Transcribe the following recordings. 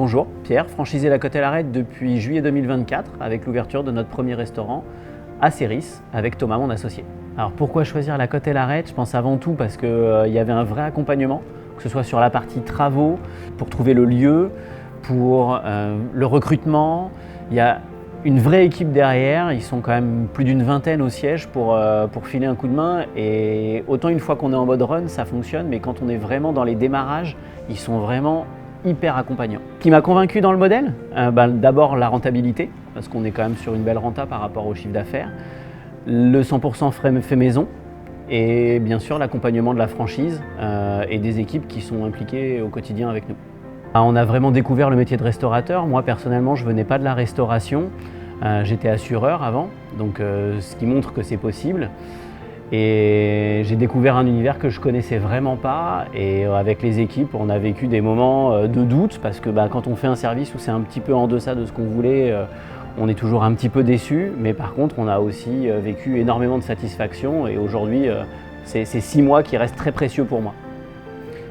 Bonjour, Pierre, franchisé La Côte-et-l'Arête depuis juillet 2024 avec l'ouverture de notre premier restaurant à Céris avec Thomas, mon associé. Alors pourquoi choisir La Côte-et-l'Arête? Je pense avant tout parce qu'il y avait un vrai accompagnement, que ce soit sur la partie travaux, pour trouver le lieu, pour le recrutement. Il y a une vraie équipe derrière, ils sont quand même plus d'une vingtaine au siège pour filer un coup de main. Et autant une fois qu'on est en mode run, ça fonctionne, mais quand on est vraiment dans les démarrages, ils sont vraiment hyper accompagnant. Ce qui m'a convaincu dans le modèle, d'abord la rentabilité, parce qu'on est quand même sur une belle renta par rapport au chiffre d'affaires, le 100% fait maison, et bien sûr l'accompagnement de la franchise et des équipes qui sont impliquées au quotidien avec nous. On a vraiment découvert le métier de restaurateur. Moi personnellement, je ne venais pas de la restauration, j'étais assureur avant, donc ce qui montre que c'est possible. Et j'ai découvert un univers que je connaissais vraiment pas, et avec les équipes on a vécu des moments de doute parce que quand on fait un service où c'est un petit peu en deçà de ce qu'on voulait, on est toujours un petit peu déçu, mais par contre on a aussi vécu énormément de satisfaction, et aujourd'hui c'est 6 mois qui restent très précieux pour moi.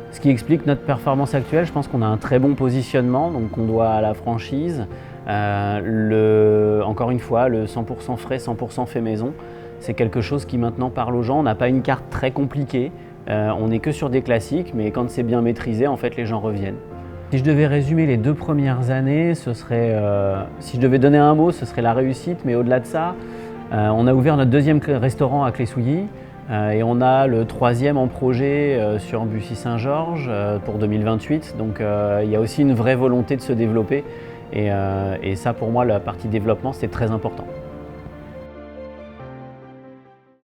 Ce qui explique notre performance actuelle, je pense qu'on a un très bon positionnement, donc on doit à la franchise, encore une fois le 100% frais, 100% fait maison. C'est quelque chose qui maintenant parle aux gens. On n'a pas une carte très compliquée, on n'est que sur des classiques, mais quand c'est bien maîtrisé, en fait, les gens reviennent. Si je devais résumer les 2 premières années, ce serait, si je devais donner un mot, ce serait la réussite, mais au-delà de ça, on a ouvert notre 2e restaurant à Clé-Souilly, et on a le 3e en projet sur Bussy-Saint-Georges pour 2028, donc il y a aussi une vraie volonté de se développer, et ça pour moi, la partie développement, c'est très important.